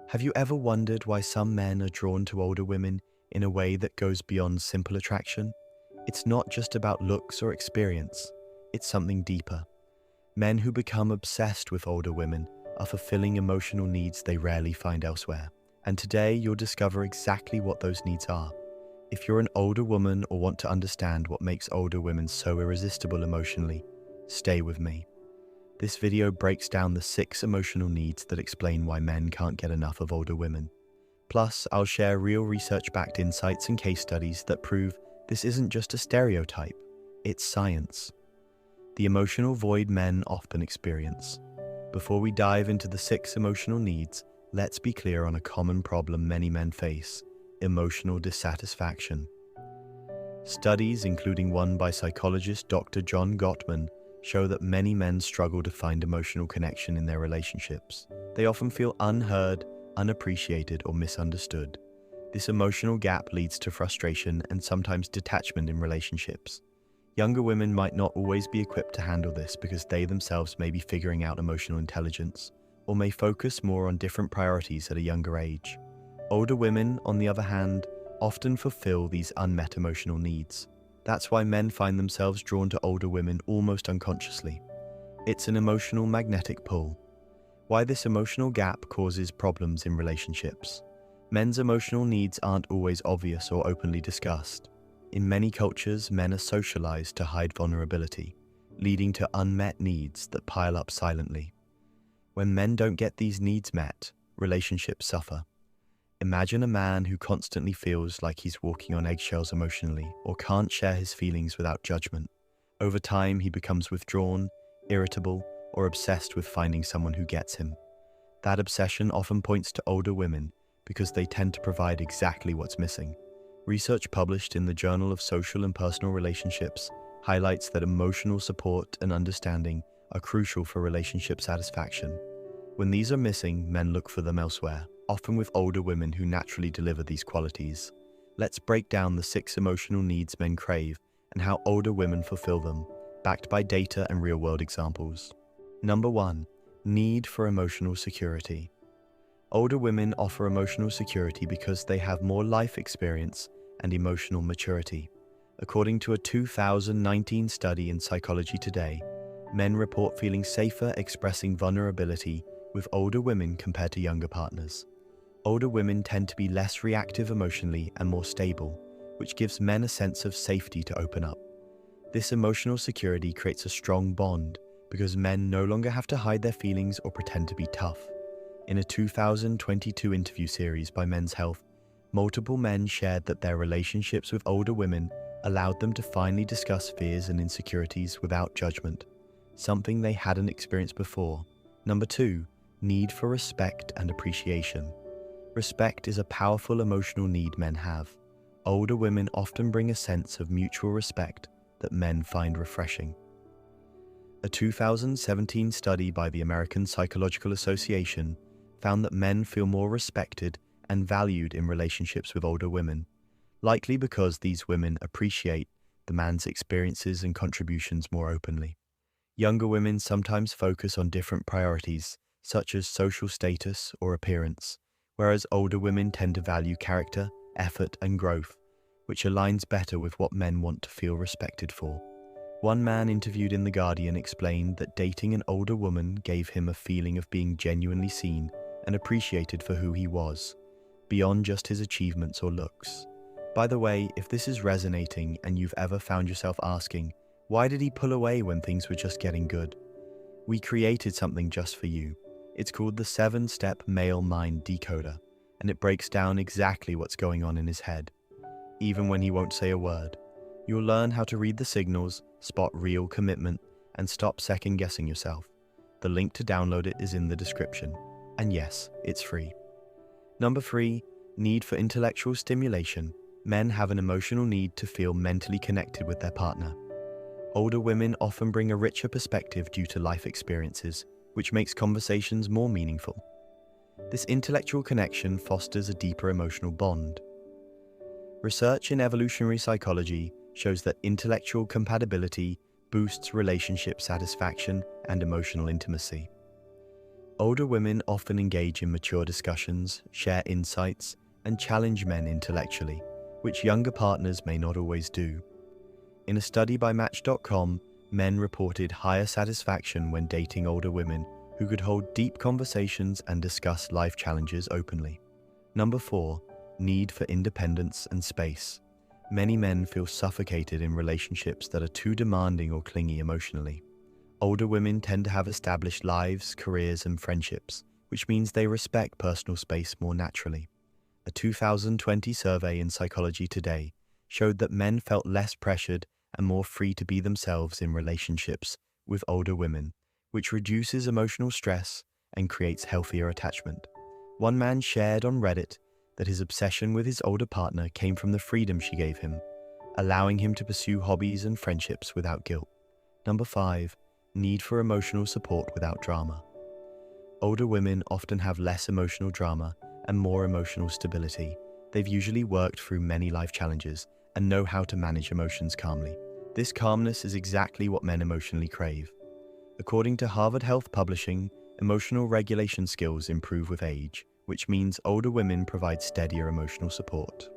Have you ever wondered why some men are drawn to older women in a way that goes beyond simple attraction? It's not just about looks or experience, it's something deeper. Men who become obsessed with older women are fulfilling emotional needs they rarely find elsewhere. And today you'll discover exactly what those needs are. If you're an older woman or want to understand what makes older women so irresistible emotionally, stay with me. This video breaks down the 6 emotional needs that explain why men can't get enough of older women. Plus, I'll share real research-backed insights and case studies that prove this isn't just a stereotype, it's science. The emotional void men often experience. Before we dive into the 6 emotional needs, let's be clear on a common problem many men face: emotional dissatisfaction. Studies, including one by psychologist Dr. John Gottman, show that many men struggle to find emotional connection in their relationships. They often feel unheard, unappreciated, or misunderstood. This emotional gap leads to frustration and sometimes detachment in relationships. Younger women might not always be equipped to handle this because they themselves may be figuring out emotional intelligence, or may focus more on different priorities at a younger age. Older women, on the other hand, often fulfill these unmet emotional needs. That's why men find themselves drawn to older women almost unconsciously. It's an emotional magnetic pull. Why this emotional gap causes problems in relationships. Men's emotional needs aren't always obvious or openly discussed. In many cultures, men are socialized to hide vulnerability, leading to unmet needs that pile up silently. When men don't get these needs met, relationships suffer. Imagine a man who constantly feels like he's walking on eggshells emotionally or can't share his feelings without judgment. Over time, he becomes withdrawn, irritable, or obsessed with finding someone who gets him. That obsession often points to older women because they tend to provide exactly what's missing. Research published in the Journal of Social and Personal Relationships highlights that emotional support and understanding are crucial for relationship satisfaction. When these are missing, men look for them elsewhere, often with older women who naturally deliver these qualities. Let's break down the 6 emotional needs men crave and how older women fulfill them, backed by data and real-world examples. Number 1. Need for emotional security. Older women offer emotional security because they have more life experience and emotional maturity. According to a 2019 study in Psychology Today, men report feeling safer expressing vulnerability with older women compared to younger partners. Older women tend to be less reactive emotionally and more stable, which gives men a sense of safety to open up. This emotional security creates a strong bond because men no longer have to hide their feelings or pretend to be tough. In a 2022 interview series by Men's Health, multiple men shared that their relationships with older women allowed them to finally discuss fears and insecurities without judgment, something they hadn't experienced before. Number 2. Need for respect and appreciation. Respect is a powerful emotional need men have. Older women often bring a sense of mutual respect that men find refreshing. A 2017 study by the American Psychological Association found that men feel more respected and valued in relationships with older women, likely because these women appreciate the man's experiences and contributions more openly. Younger women sometimes focus on different priorities, such as social status or appearance, whereas older women tend to value character, effort, and growth, which aligns better with what men want to feel respected for. One man interviewed in The Guardian explained that dating an older woman gave him a feeling of being genuinely seen and appreciated for who he was, beyond just his achievements or looks. By the way, if this is resonating and you've ever found yourself asking, why did he pull away when things were just getting good? We created something just for you. It's called the 7-Step Male Mind Decoder, and it breaks down exactly what's going on in his head. Even when he won't say a word, you'll learn how to read the signals, spot real commitment, and stop second-guessing yourself. The link to download it is in the description. And yes, it's free. Number 3. Need for intellectual stimulation. Men have an emotional need to feel mentally connected with their partner. Older women often bring a richer perspective due to life experiences, which makes conversations more meaningful. This intellectual connection fosters a deeper emotional bond. Research in evolutionary psychology shows that intellectual compatibility boosts relationship satisfaction and emotional intimacy. Older women often engage in mature discussions, share insights, and challenge men intellectually, which younger partners may not always do. In a study by Match.com, men reported higher satisfaction when dating older women who could hold deep conversations and discuss life challenges openly. Number 4. Need for independence and space. Many men feel suffocated in relationships that are too demanding or clingy emotionally. Older women tend to have established lives, careers, and friendships, which means they respect personal space more naturally. A 2020 survey in Psychology Today showed that men felt less pressured and more free to be themselves in relationships with older women, which reduces emotional stress and creates healthier attachment. One man shared on Reddit that his obsession with his older partner came from the freedom she gave him, allowing him to pursue hobbies and friendships without guilt. Number 5. Need for emotional support without drama. Older women often have less emotional drama and more emotional stability. They've usually worked through many life challenges and know how to manage emotions calmly. This calmness is exactly what men emotionally crave. According to Harvard Health Publishing, emotional regulation skills improve with age, which means older women provide steadier emotional support.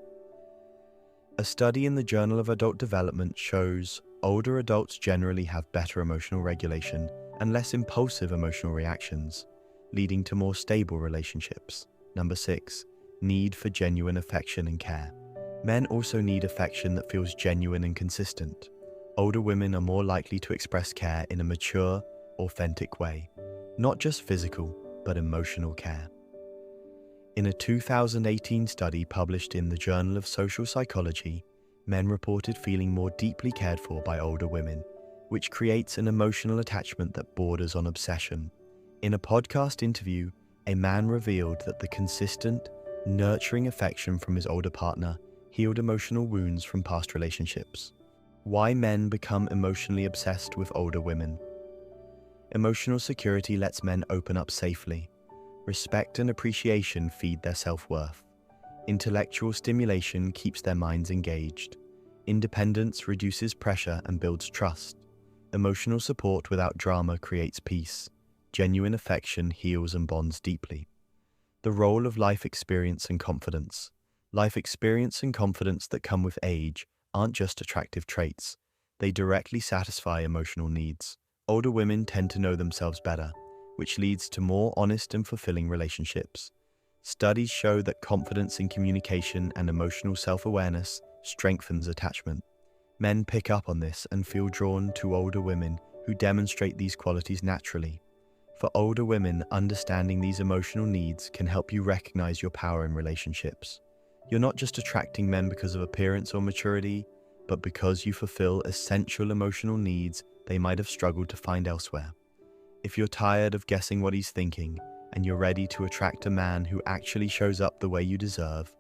A study in the Journal of Adult Development shows older adults generally have better emotional regulation and less impulsive emotional reactions, leading to more stable relationships. Number 6. Need for genuine affection and care. Men also need affection that feels genuine and consistent. Older women are more likely to express care in a mature, authentic way, not just physical, but emotional care. In a 2018 study published in the Journal of Social Psychology, men reported feeling more deeply cared for by older women, which creates an emotional attachment that borders on obsession. In a podcast interview, a man revealed that the consistent, nurturing affection from his older partner healed emotional wounds from past relationships. Why men become emotionally obsessed with older women. Emotional security lets men open up safely. Respect and appreciation feed their self-worth. Intellectual stimulation keeps their minds engaged. Independence reduces pressure and builds trust. Emotional support without drama creates peace. Genuine affection heals and bonds deeply. The role of life experience and confidence. Life experience and confidence that come with age aren't just attractive traits. They directly satisfy emotional needs. Older women tend to know themselves better, which leads to more honest and fulfilling relationships. Studies show that confidence in communication and emotional self-awareness strengthens attachment. Men pick up on this and feel drawn to older women who demonstrate these qualities naturally. For older women, understanding these emotional needs can help you recognize your power in relationships. You're not just attracting men because of appearance or maturity, but because you fulfill essential emotional needs they might have struggled to find elsewhere. If you're tired of guessing what he's thinking, and you're ready to attract a man who actually shows up the way you deserve,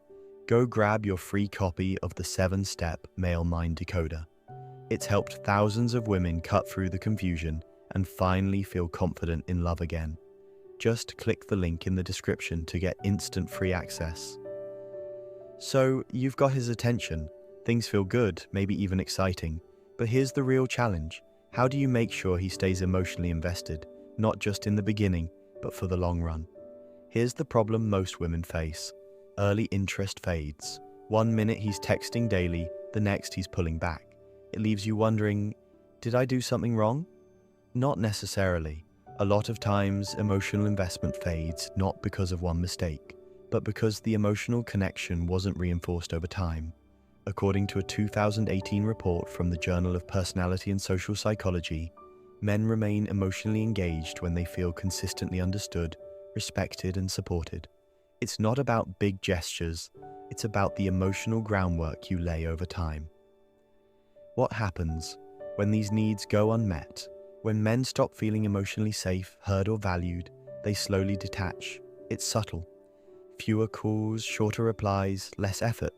go grab your free copy of the 7-Step Male Mind Decoder. It's helped thousands of women cut through the confusion and finally feel confident in love again. Just click the link in the description to get instant free access. So, you've got his attention. Things feel good, maybe even exciting. But here's the real challenge. How do you make sure he stays emotionally invested, not just in the beginning, but for the long run? Here's the problem most women face. Early interest fades. One minute he's texting daily, the next he's pulling back. It leaves you wondering, did I do something wrong? Not necessarily. A lot of times, emotional investment fades not because of one mistake, but because the emotional connection wasn't reinforced over time. According to a 2018 report from the Journal of Personality and Social Psychology, men remain emotionally engaged when they feel consistently understood, respected, and supported. It's not about big gestures, it's about the emotional groundwork you lay over time. What happens when these needs go unmet? When men stop feeling emotionally safe, heard, or valued, they slowly detach. It's subtle. Fewer calls, shorter replies, less effort.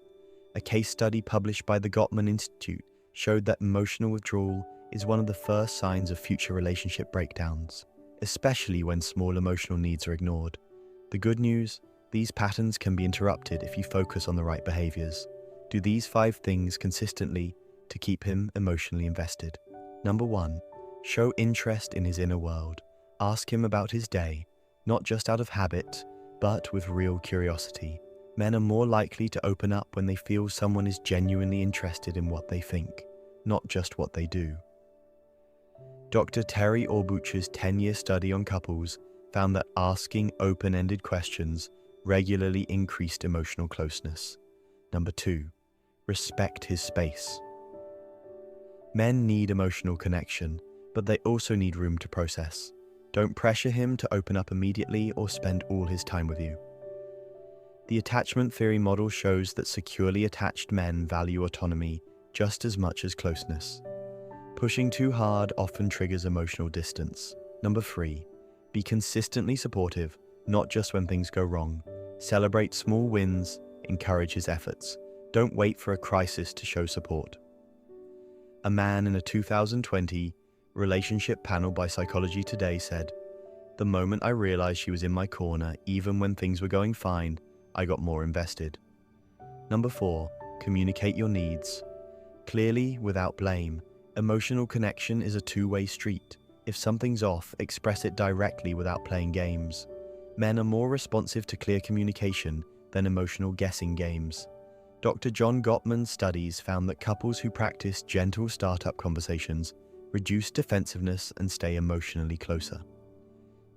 A case study published by the Gottman Institute showed that emotional withdrawal is one of the first signs of future relationship breakdowns, especially when small emotional needs are ignored. The good news? These patterns can be interrupted if you focus on the right behaviors. Do these 5 things consistently to keep him emotionally invested. Number 1. Show interest in his inner world. Ask him about his day. not just out of habit, but with real curiosity. Men are more likely to open up when they feel someone is genuinely interested in what they think, not just what they do. Dr. Terry Orbuch's 10-year study on couples found that asking open-ended questions regularly increased emotional closeness. Number 2, respect his space. Men need emotional connection, but they also need room to process. Don't pressure him to open up immediately or spend all his time with you. The attachment theory model shows that securely attached men value autonomy just as much as closeness. Pushing too hard often triggers emotional distance. Number 3, be consistently supportive, not just when things go wrong. Celebrate small wins, encourage his efforts. Don't wait for a crisis to show support. A man in a 2020 relationship panel by Psychology Today said, "The moment I realized she was in my corner, even when things were going fine, I got more invested." Number 4, communicate your needs. Clearly, without blame. Emotional connection is a two-way street. If something's off, express it directly without playing games. Men are more responsive to clear communication than emotional guessing games. Dr. John Gottman's studies found that couples who practice gentle startup conversations reduce defensiveness and stay emotionally closer.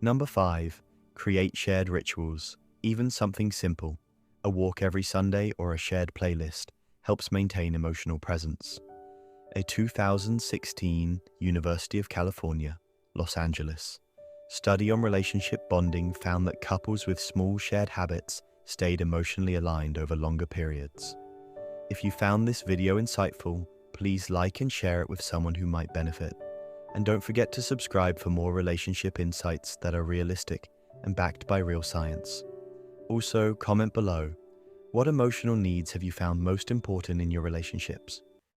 Number 5, create shared rituals. Even something simple, a walk every Sunday or a shared playlist, helps maintain emotional presence. A 2016 University of California, Los Angeles, study on relationship bonding found that couples with small shared habits stayed emotionally aligned over longer periods. If you found this video insightful, please like and share it with someone who might benefit. And don't forget to subscribe for more relationship insights that are realistic and backed by real science. Also, comment below, what emotional needs have you found most important in your relationships?